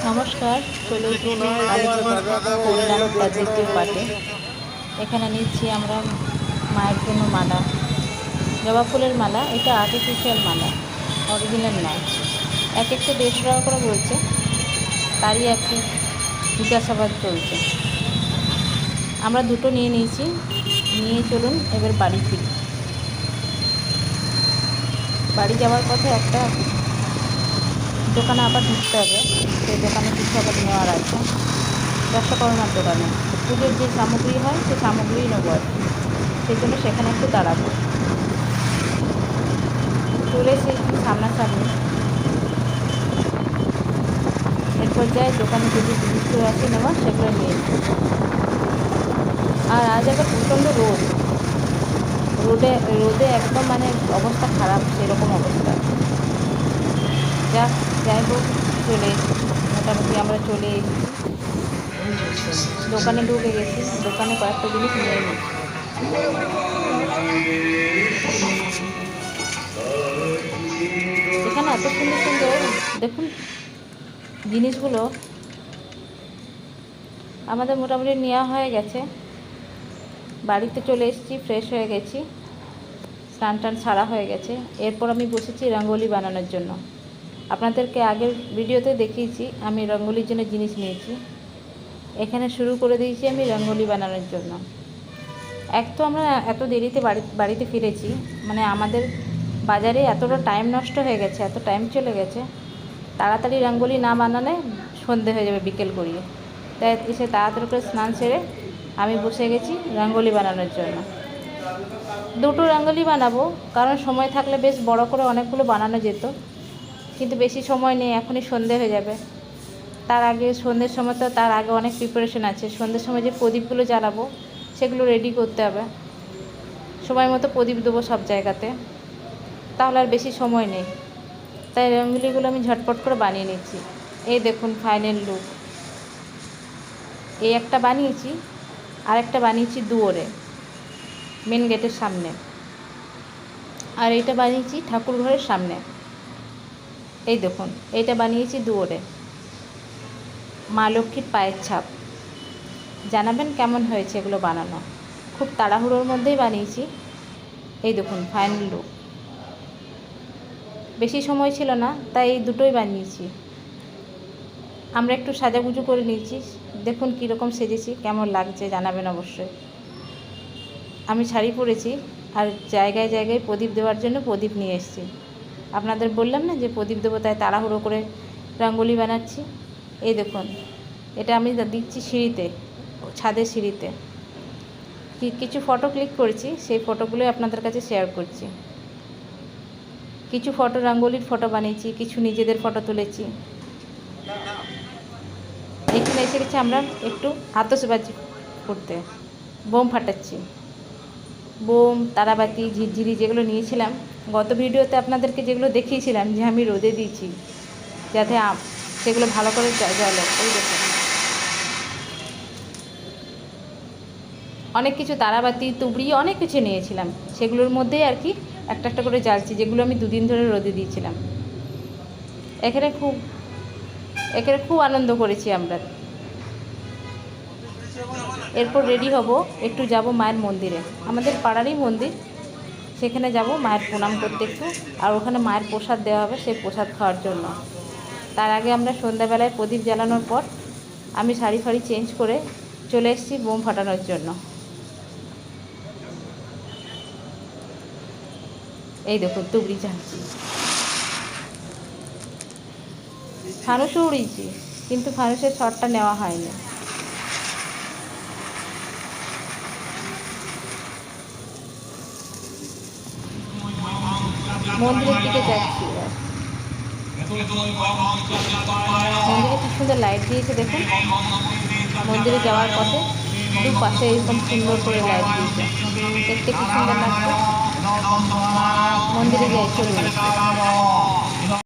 নমস্কার, চলে এসেছি কালীপুর কল্যাণ দ্বিতীয় পার্টে। এখানে নিচ্ছি আমরা মায়ের জন্য মালা, জবা ফুলের মালা। এটা আর্টিফিশিয়াল মালা, অরিজিনাল নয়। এক একটা 150 টাকা করে বলছে, তারই একটি জিজ্ঞাসাবাদ চলছে। আমরা দুটো নিয়ে নিয়েছি, নিয়ে চলুন এবার বাড়ি ফিরি। বাড়ি যাওয়ার পথে একটা দোকানে আবার ঢুকতে হবে, সেই দোকানে কিছু আবার নেওয়ার আছে। দশকর্মার দোকানে পুজোর যে সামগ্রী হয় সে সামগ্রী নেবো আর কি, সেই জন্য সেখানে একটু দাঁড়াবো। চলে এসেছি সামনাসামনি। এরপর যাই দোকানে যদি জিনিসগুলো আছে নেওয়ার সেগুলো নিয়ে নিই। আর আজ আবার প্রচণ্ড রোদে একদম মানে অবস্থা খারাপ, সেরকম অবস্থা। যাই হোক, চলে এসেছি, মোটামুটি আমরা চলে এসেছি। দোকানে ঢুকে গেছি, দোকানে কয়েকটা জিনিস নিয়ে নিই। এখানে এত সুন্দর সুন্দর দেখুন জিনিসগুলো। আমাদের মোটামুটি নেওয়া হয়ে গেছে, বাড়িতে চলে এসেছি, ফ্রেশ হয়ে গেছি, স্নান টান ছাড়া হয়ে গেছে। এরপর আমি বসেছি রঙ্গোলি বানানোর জন্য। আপনাদেরকে আগের ভিডিওতে দেখিয়েছি আমি রঙ্গোলির জন্য জিনিস নিয়েছি। এখানে শুরু করে দিয়েছি আমি রঙ্গোলি বানানোর জন্য। এক তো আমরা এত দেরিতে বাড়িতে ফিরেছি, মানে আমাদের বাজারে এতটা টাইম নষ্ট হয়ে গেছে, এত টাইম চলে গেছে। তাড়াতাড়ি রঙ্গোলি না বানালে সন্ধে হয়ে যাবে বিকেল করিয়ে। তাই এসে তাড়াতাড়ি করে স্নান সেরে আমি বসে গেছি রঙ্গোলি বানানোর জন্য। দুটো রঙ্গোলি বানাবো, কারণ সময় থাকলে বেশ বড় করে অনেকগুলো বানানো যেত, কিন্তু বেশি সময় নেই, এখনই সন্ধে হয়ে যাবে। তার আগে সন্ধ্যের সময় তো তার আগে অনেক প্রিপারেশন আছে। সন্ধ্যের সময় যে প্রদীপগুলো জ্বালাবো সেগুলো রেডি করতে হবে, সময় মতো প্রদীপ দেবো সব জায়গাতে, তাহলে আর বেশি সময় নেই। তাই রঙ্গোলিগুলো আমি ঝটপট করে বানিয়ে নিচ্ছি। এই দেখুন ফাইনাল লুক। এই একটা বানিয়েছি, আর একটা বানিয়েছি দুয়ারে, মেন গেটের সামনে, আর এইটা বানিয়েছি ঠাকুর ঘরের সামনে। এই দেখুন এইটা বানিয়েছি দুয়ারে, মা লক্ষ্মীর পায়ের ছাপ। জানাবেন কেমন হয়েছে এগুলো বানানো। খুব তাড়াহুড়োর মধ্যেই বানিয়েছি। এই দেখুন ফাইনাল লুক। বেশি সময় ছিল না, তাই এই দুটোই বানিয়েছি। আমরা একটু সাজাগুজু করে নিয়েছি, দেখুন কীরকম সেজেছি, কেমন লাগছে জানাবেন অবশ্যই। আমি শাড়ি পরেছি, আর জায়গায় জায়গায় প্রদীপ দেওয়ার জন্য প্রদীপ নিয়ে এসেছি। আপনাদের বললাম না যে প্রদীপ দেবো, তাই তাড়াহুড়ো করে রঙ্গোলি বানাচ্ছি। এই দেখুন এটা আমি দিচ্ছি সিঁড়িতে, ছাদের সিঁড়িতে। কিছু ফটো ক্লিক করেছি, সেই ফটোগুলোই আপনাদের কাছে শেয়ার করছি। কিছু ফটো রঙ্গোলির ফটো বানিয়েছি, কিছু নিজেদের ফটো তুলেছি। এখানে এসে গেছি আমরা একটু আতশবাজি করতে, বোম ফাটাচ্ছি। বোম, তারাবাতি, ঝিরঝিরি যেগুলো নিয়েছিলাম গত ভিডিওতে আপনাদেরকে, যেগুলো দেখিয়েছিলাম যে আমি রোদে দিয়েছি যাতে সেগুলো ভালো করে জ্বলে। ওই দেখুন অনেক কিছু তারাবাতি, তুবড়ি, অনেক কিছু নিয়েছিলাম, সেগুলোর মধ্যেই আর কি একটা একটা করে জ্বালছি, যেগুলো আমি 2 দিন ধরে রোদে দিয়েছিলাম। এখানে খুব আনন্দ করেছি আমরা। এরপর রেডি হব, একটু যাব মায়ের মন্দিরে, আমাদের পাড়ারই মন্দির, সেখানে যাব মায়ের প্রণাম করতে একটু, আর ওখানে মায়ের প্রসাদ দেওয়া হবে, সেই প্রসাদ খাওয়ার জন্য। তার আগে আমরা সন্ধ্যাবেলায় প্রদীপ জ্বালানোর পর আমি শাড়ি ফাড়ি চেঞ্জ করে চলে এসেছি বোম ফাটানোর জন্য। এই দেখুন তুবড়ি জ্বালছি, ফানুসও উড়িয়েছি, কিন্তু ফানুসের শটটা নেওয়া হয়নি। মন্দিরের দিকে যাচ্ছি, মন্দিরে কি সুন্দর লাইট দিয়েছে দেখুন। মন্দিরে যাওয়ার পথে দুপাশে এরকম সুন্দর করে লাইট দিয়েছে, দেখতে কি সুন্দর লাগছে। মন্দিরে যাই, চলুন।